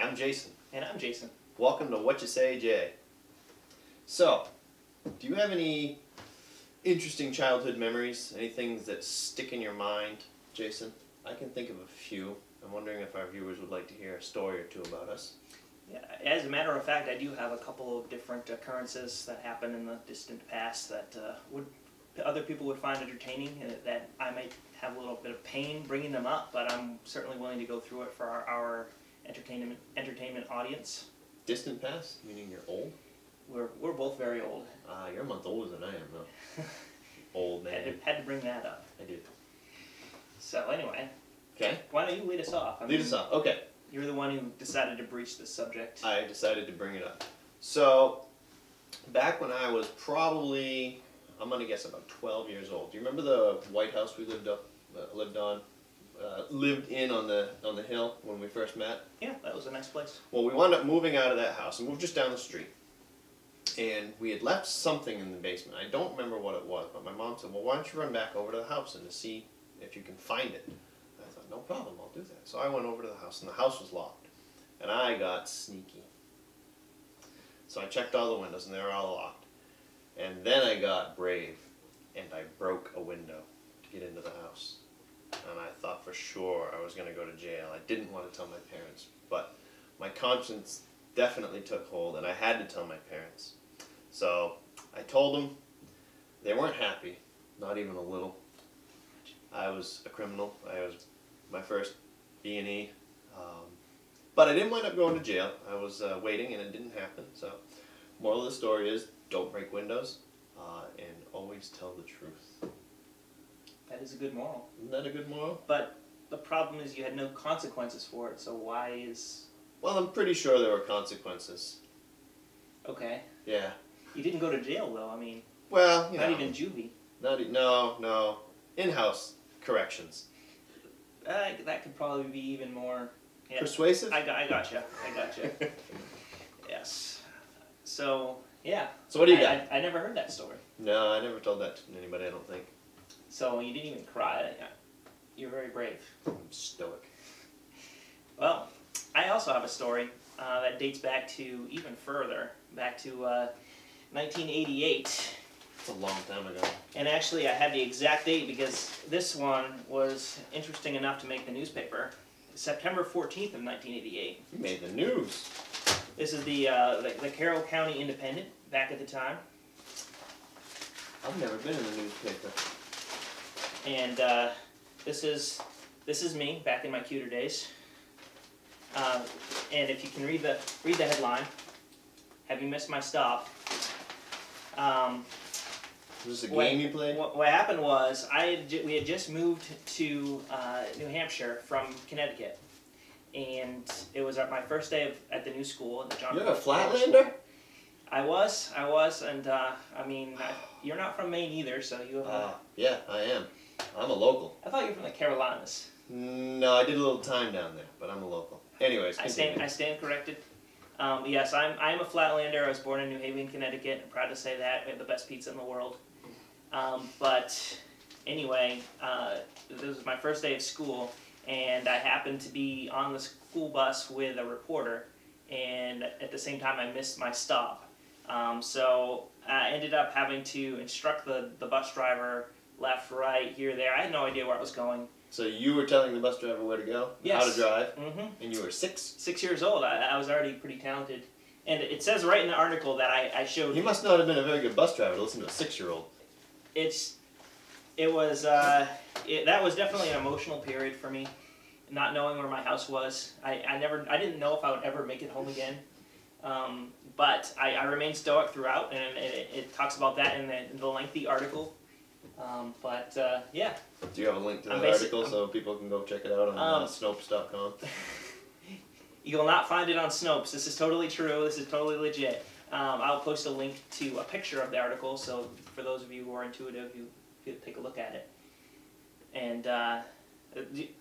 I'm Jason. And I'm Jason. Welcome to WhatchaSayJ. So, do you have any interesting childhood memories? Any things that stick in your mind, Jason? I can think of a few. I'm wondering if our viewers would like to hear a story or two about us. Yeah, as a matter of fact, I do have a couple of different occurrences that happened in the distant past that other people would find entertaining, and that I might have a little bit of pain bringing them up, but I'm certainly willing to go through it for our entertainment audience. Distant past? Meaning you're old? We're both very old. You're a month older than I am, though. Old man. Had to bring that up. I did. So anyway. Okay. Why don't you lead us off? Lead us off. Okay. You're the one who decided to breach this subject. I decided to bring it up. So, back when I was probably, I'm going to guess about 12 years old. Do you remember the White House we lived in on the hill when we first met? Yeah, that was a nice place. Well, we wound up moving out of that house and moved just down the street. And we had left something in the basement. I don't remember what it was, but my mom said, well, why don't you run back over to the house and to see if you can find it. I thought, no problem, I'll do that. So I went over to the house, and the house was locked. And I got sneaky. So I checked all the windows, and they were all locked. And then I got brave, and I broke a window to get into the house. And I thought for sure I was going to go to jail. I didn't want to tell my parents, but my conscience definitely took hold, and I had to tell my parents. So I told them. They weren't happy, not even a little. I was a criminal. I was my first B&E. But I didn't wind up going to jail. I was waiting, and it didn't happen. So moral of the story is, don't break windows, and always tell the truth. That is a good moral. Isn't that a good moral? But the problem is you had no consequences for it, so why is... Well, I'm pretty sure there were consequences. Okay. Yeah. You didn't go to jail, though, I mean... Well, Not even juvie. No. In-house corrections. That could probably be even more... Yeah. Persuasive? I gotcha. Yes. So, yeah. So what do you got? I never heard that story. No, I never told that to anybody, I don't think. So you didn't even cry. You're very brave. I'm stoic. Well, I also have a story that dates back to even further, back to 1988. It's a long time ago. And actually I have the exact date because this one was interesting enough to make the newspaper. September 14th of 1988. You made the news. This is the Carroll County Independent, back at the time. I've never been in the newspaper. And this is me back in my cuter days. And if you can read the headline, "Have you missed my stop?" Was this a game you played? What happened was we had just moved to New Hampshire from Connecticut, and it was my first day at the new school at the John. You're a Flatlander? I was, and I mean, you're not from Maine either, so you have. Yeah, I am. I'm a local. I thought you were from the Carolinas. No, I did a little time down there, but I'm a local. Anyways, I stand corrected. Yes, I'm a Flatlander. I was born in New Haven, Connecticut. I'm proud to say that. We have the best pizza in the world. But anyway, this was my first day of school, and I happened to be on the school bus with a reporter, and at the same time I missed my stop. So I ended up having to instruct the bus driver left, right, here, there. I had no idea where I was going. So you were telling the bus driver where to go? Yes. How to drive? Mm-hmm. And you were 6? 6 years old. I was already pretty talented. And it says right in the article that I showed... You must not have been a very good bus driver to listen to a 6-year-old. That was definitely an emotional period for me, not knowing where my house was. I didn't know if I would ever make it home again. But I remained stoic throughout, and it talks about that in the lengthy article. Yeah. Do you have a link to the article so people can go check it out on Snopes.com? You will not find it on Snopes. This is totally true. This is totally legit. I'll post a link to a picture of the article, so for those of you who are intuitive, you could take a look at it. And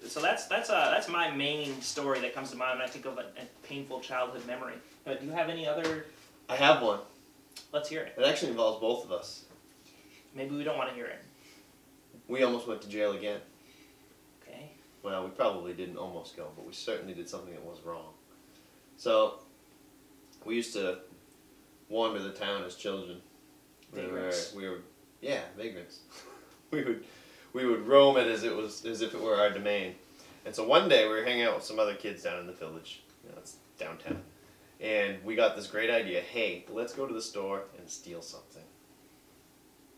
so that's my main story that comes to mind when I think of a painful childhood memory. But do you have any other? I have one. Let's hear it. It actually involves both of us. Maybe we don't want to hear it. We almost went to jail again. Okay. Well, we probably didn't almost go, but we certainly did something that was wrong. So we used to wander the town as children. Vagrants. We were vagrants. we would roam it as if it were our domain. And so one day we were hanging out with some other kids down in the village. It's downtown. And we got this great idea. Hey, let's go to the store and steal something.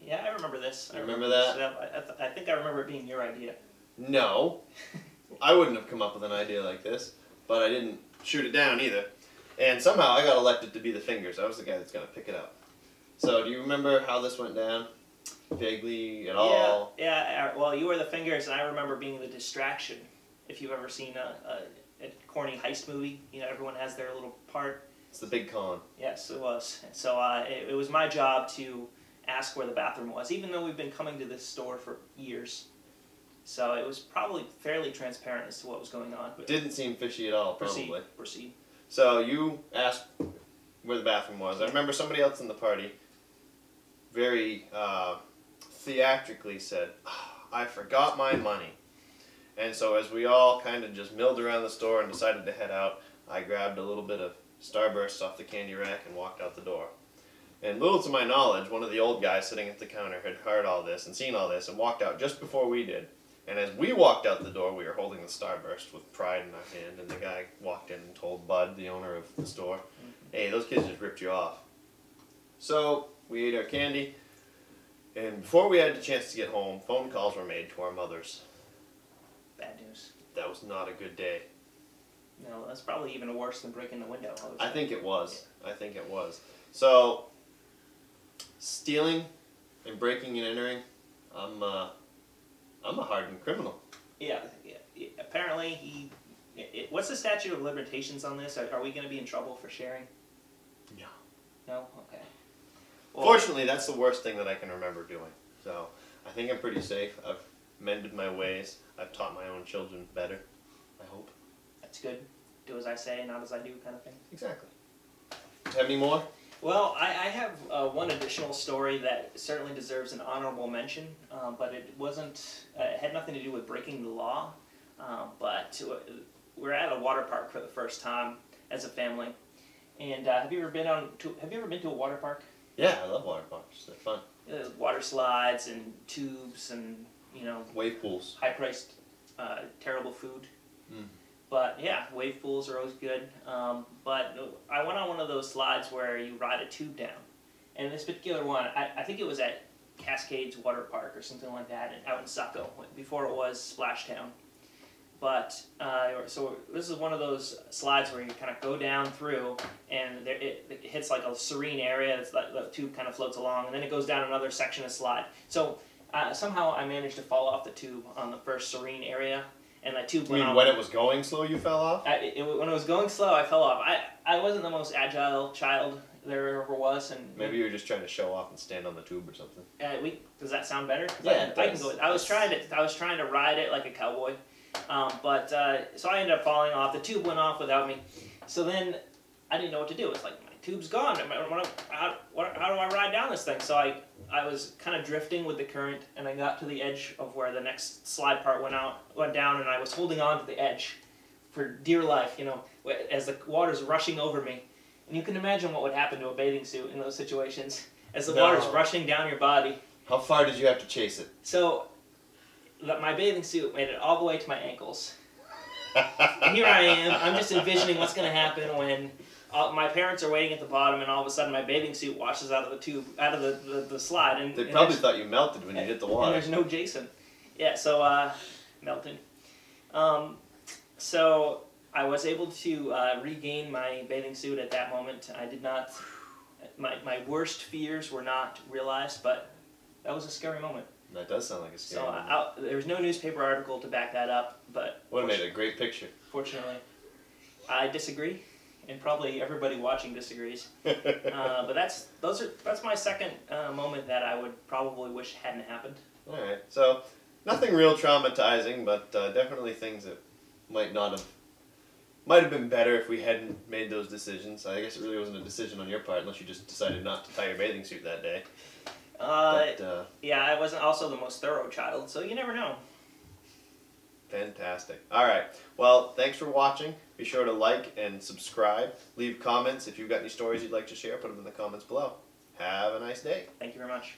Yeah, I remember this. You remember that? I think I remember it being your idea. No. I wouldn't have come up with an idea like this, but I didn't shoot it down either. And somehow I got elected to be the fingers. I was the guy that's going to pick it up. So do you remember how this went down? Vaguely at all? Yeah. Well, you were the fingers, and I remember being the distraction. If you've ever seen a corny heist movie, everyone has their little part. It's the big con. Yes, it was. So it was my job to ask where the bathroom was, even though we've been coming to this store for years. So it was probably fairly transparent as to what was going on. But didn't seem fishy at all, probably. Proceed. So you asked where the bathroom was. I remember somebody else in the party very theatrically said, I forgot my money. And so as we all kind of just milled around the store and decided to head out, I grabbed a little bit of Starburst off the candy rack and walked out the door. And little to my knowledge, one of the old guys sitting at the counter had heard all this and seen all this and walked out just before we did. And as we walked out the door, we were holding the Starburst with pride in our hand, and the guy walked in and told Bud, the owner of the store, hey, those kids just ripped you off. So we ate our candy, and before we had the chance to get home, phone calls were made to our mothers. Bad news. That was not a good day. No, that's probably even worse than breaking the window. I think it was. Yeah. I think it was. So, stealing and breaking and entering, I'm a hardened criminal. Yeah. Apparently, what's the statute of limitations on this? Are we going to be in trouble for sharing? No. No? Okay. Well, fortunately, that's the worst thing that I can remember doing. So, I think I'm pretty safe. I've mended my ways. I've taught my own children better, I hope. That's good. Do as I say, not as I do kind of thing. Exactly. Have any more? Well, I have one additional story that certainly deserves an honorable mention, but it wasn't. It had nothing to do with breaking the law. But we're at a water park for the first time as a family. And have you ever been to a water park? Yeah, I love water parks. They're fun. Water slides and tubes and wave pools. High-priced, terrible food. Mm. But yeah, wave pools are always good. But I went on one of those slides where you ride a tube down. And this particular one, I think it was at Cascades Water Park or something like that, out in Saco, before it was Splashtown. But, so this is one of those slides where you kind of go down through, and it hits like a serene area, it's like the tube kind of floats along, and then it goes down another section of slide. So somehow I managed to fall off the tube on the first serene area, and that tube went off. When it was going slow, you fell off? When it was going slow, I fell off. I wasn't the most agile child there ever was, and maybe you were just trying to show off and stand on the tube or something. Does that sound better? Yeah, I can go. I was trying to ride it like a cowboy, so I ended up falling off. The tube went off without me. So then I didn't know what to do. It's like my tube's gone. How do I ride down this thing? So I was kind of drifting with the current, and I got to the edge of where the next slide part went down, and I was holding on to the edge for dear life, as the water's rushing over me. And you can imagine what would happen to a bathing suit in those situations, as the water's rushing down your body. How far did you have to chase it? So, my bathing suit made it all the way to my ankles. And here I am, I'm just envisioning what's going to happen when my parents are waiting at the bottom, and all of a sudden my bathing suit washes out of the tube, out of the slide. And they probably thought you melted when you hit the water. And there's no Jason. Yeah, so, melted. So, I was able to regain my bathing suit at that moment. I did not, my worst fears were not realized, but that was a scary moment. That does sound like a scary moment. There's no newspaper article to back that up, but... Would have made a great picture. Fortunately. I disagree, and probably everybody watching disagrees. But that's my second moment that I would probably wish hadn't happened. Alright, so nothing real traumatizing, but definitely things that might have been better if we hadn't made those decisions. I guess it really wasn't a decision on your part, unless you just decided not to tie your bathing suit that day. Yeah, I wasn't also the most thorough child, so you never know. Fantastic. All right. Well, thanks for watching. Be sure to like and subscribe. Leave comments if you've got any stories you'd like to share. Put them in the comments below. Have a nice day. Thank you very much.